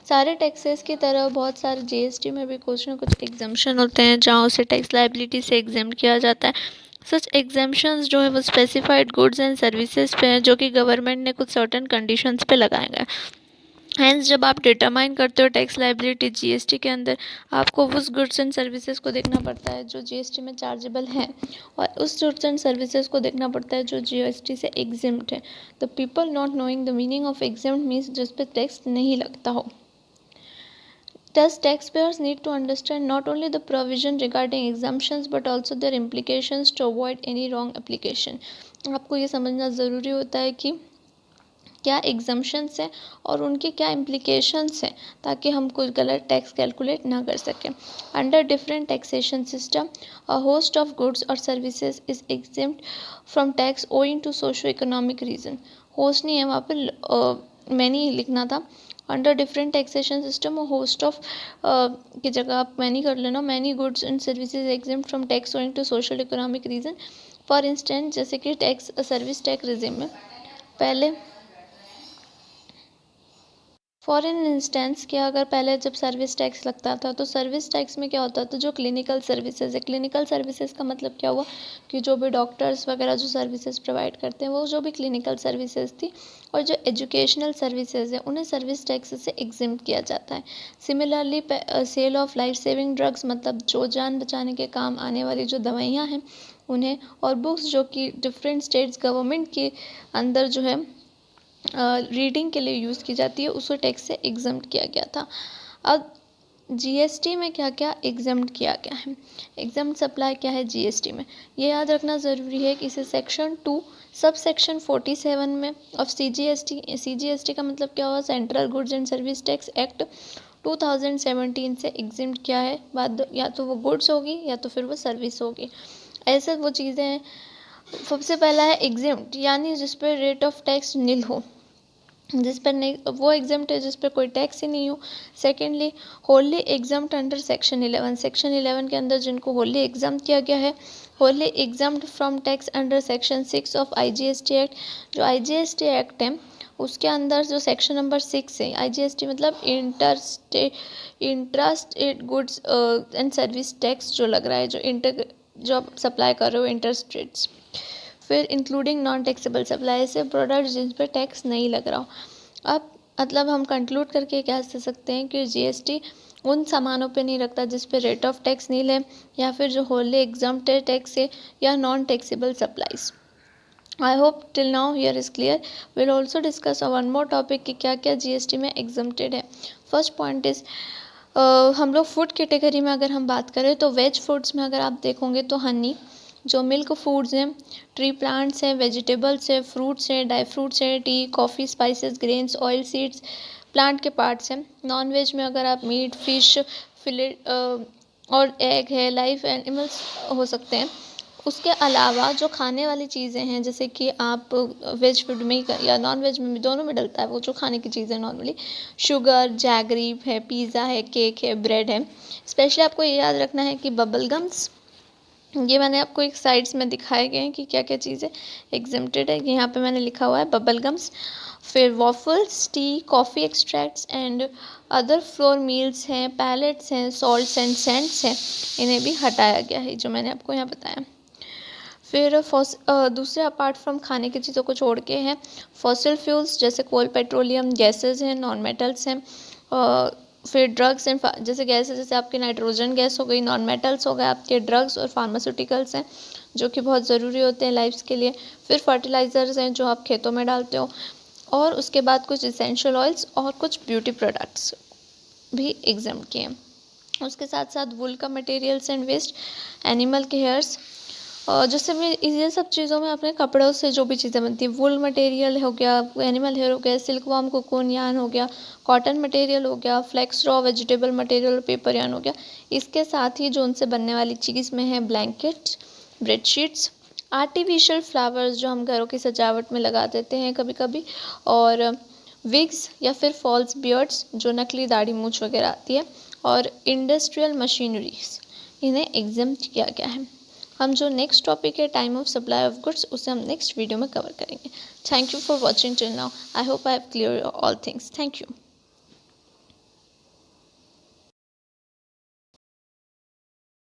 सारे टैक्सेस की तरह बहुत सारे जीएसटी में भी कुछ ना कुछ एग्जम्पशन होते हैं जहाँ उसे टैक्स लायबिलिटी से एग्जेम्प्ट किया जाता है। सच एग्जम्पशंस जो है वो स्पेसिफाइड गुड्स एंड सर्विसेज पे हैं जो कि गवर्नमेंट ने कुछ सर्टेन कंडीशंस पे लगाए गए। हैंस जब आप डिटरमाइन करते हो टैक्स लायबिलिटी जीएसटी के अंदर, आपको उस गुड्स एंड सर्विसेज को देखना पड़ता है जो जीएसटी में चार्जेबल हैं और उस गुड्स एंड सर्विसेज को देखना पड़ता है जो जीएसटी से एग्जेम्प्ट है। The people not knowing the meaning of exempt means जिस पे टैक्स नहीं लगता हो। Thus, taxpayers need to understand not only the provision regarding exemptions but also their implications to avoid any wrong application. आपको ये समझना ज़रूरी होता है कि क्या एग्जम्पशंस हैं और उनके क्या इम्प्लीकेशंस हैं ताकि हम कुछ गलत टैक्स कैलकुलेट ना कर सकें। Under different taxation system a host of goods और services is exempt from tax owing to socio economic reason. Host नहीं है वहाँ पर मैनी लिखना था। Under different taxation system host of की जगह आप मैनी कर लेना। Many goods and services exempt from tax owing to social economic reason. For instance जैसे कि टैक्स सर्विस टैक्स रिजिम में पहले फॉर एन इंस्टेंस क्या अगर पहले जब सर्विस टैक्स लगता था तो सर्विस टैक्स में क्या होता था, जो क्लिनिकल सर्विसेज है, क्लिनिकल सर्विसेज का मतलब क्या हुआ कि जो भी डॉक्टर्स वगैरह जो सर्विसेज प्रोवाइड करते हैं वो जो भी क्लिनिकल सर्विसेज थी, और जो एजुकेशनल सर्विसेज है उन्हें सर्विस टैक्स से एग्जिम्प्ट किया जाता है। Similarly sale of life saving drugs मतलब जो जान बचाने के काम आने वाली जो दवाइयाँ हैं उन्हें, और बुक्स जो कि डिफरेंट स्टेट्स गवर्नमेंट के अंदर जो है रीडिंग के लिए यूज़ की जाती है उसको टैक्स से एग्जम्प्ट किया गया था। अब जीएसटी में क्या क्या एग्जम्प्ट किया गया है, एग्जम्प्ट सप्लाई क्या है जीएसटी में, ये याद रखना ज़रूरी है कि इसे सेक्शन 2 सब सेक्शन 47 में ऑफ सीजीएसटी का मतलब क्या हुआ, central goods and service tax act 2017 से एग्जम्प्ट किया है। बाद या तो वो गुड्स होगी या तो फिर वो सर्विस होगी, ऐसे वो चीज़ें हैं। सबसे पहला है एग्जम्प्ट यानी जिस पर रेट ऑफ टैक्स नील हो, जिस पर नहीं वो एग्जम्प्ट है जिस पर कोई टैक्स ही नहीं हो। Secondly Holi exempt under section 11, section 11 के अंदर जिनको होली एग्जम्प्ट किया गया है, Holi exempt from tax under section 6 of IGST act. जो आईजीएसटी एक्ट है उसके अंदर जो सेक्शन नंबर 6 है, आईजीएसटी मतलब intrastate goods and service tax जो लग रहा है, जो आप सप्लाई कर रहे हो इंटर स्टेट्स। फिर इंक्लूडिंग नॉन टैक्सेबल सप्लाई से प्रोडक्ट जिन पर टैक्स नहीं लग रहा हो। अब मतलब हम कंक्लूड करके कह सकते हैं कि जीएसटी उन सामानों पे नहीं लगता जिस पे रेट ऑफ टैक्स नहीं है, या फिर जो होली एग्जम्प्ट है टैक्स से, या non taxable supplies. I hope till now here is clear. Will also discuss one more topic कि क्या क्या जीएसटी में एग्जम्प्टेड है। फर्स्ट पॉइंट इज हम लोग फूड कैटेगरी में अगर हम बात करें तो वेज फूड्स में अगर आप देखोगे तो हनी, जो मिल्क फूड्स हैं, ट्री प्लांट्स हैं, वेजिटेबल्स हैं, फ्रूट्स हैं, ड्राई फ्रूट्स हैं, tea coffee spices grains oil seeds plant के पार्ट्स हैं। नॉन वेज में अगर आप मीट फिश फिलेट और एग है, लाइव एनिमल्स हो सकते हैं। उसके अलावा जो खाने वाली चीज़ें हैं जैसे कि आप वेज फूड में या नॉन वेज में भी दोनों में डलता है वो जो खाने की चीज़ें नॉर्मली, शुगर जैगरी है, पिज़्ज़ा है, केक है, ब्रेड है। स्पेशली आपको ये याद रखना है कि बबल गम्स, ये मैंने आपको एक साइड्स में दिखाए गए हैं कि क्या क्या चीज़ें एग्जेम्प्टेड है। यहाँ पे मैंने लिखा हुआ है बबल गम्स। फिर waffles, tea coffee extracts and other floor meals हैं, पैलेट्स हैं, सॉल्ट्स एंड सेंट्स हैं, इन्हें भी हटाया गया है जो मैंने आपको यहाँ बताया। फिर दूसरे अपार्ट फ्रॉम खाने की चीज़ों को छोड़ के हैं फॉसिल फ्यूल्स जैसे कोल पेट्रोलियम गैसेज हैं, नॉन मेटल्स हैं। फिर ड्रग्स एंड जैसे गैसेज जैसे आपकी नाइट्रोजन गैस हो गई, नॉन मेटल्स हो गए आपके ड्रग्स और फार्मास्यूटिकल्स हैं जो कि बहुत ज़रूरी होते हैं लाइफ्स के लिए। फिर फर्टिलाइज़र्स हैं जो आप खेतों में डालते हो, और उसके बाद कुछ इसेंशियल ऑयल्स और कुछ ब्यूटी प्रोडक्ट्स भी एग्जाम किए हैं। उसके साथ साथ वुल का मटेरियल्स एंड वेस्ट, एनिमल के हेयर्स, और जैसे मैं ये सब चीज़ों में अपने कपड़ों से जो भी चीज़ें बनती हैं, वुल मटेरियल हो गया, एनिमल हेयर हो गया, सिल्क वार्म कोकून यान हो गया, कॉटन मटेरियल हो गया, flax raw vegetable material paper yarn हो गया। इसके साथ ही जो उनसे बनने वाली चीज़ में है ब्लैंकेट, बेडशीट्स, आर्टिफिशियल फ्लावर्स जो हम घरों की सजावट में लगा देते हैं कभी कभी, और विग्स या फिर फॉल्स बियर्ड्स जो नकली दाढ़ी मूछ वगैरह आती है, और इंडस्ट्रियल मशीनरीज, इन्हें एग्जाम्प्ट किया गया है। हम जो नेक्स्ट टॉपिक है time of supply of goods उसे हम नेक्स्ट वीडियो में कवर करेंगे। Thank you for watching till now. I hope I have clear all things. Thank you.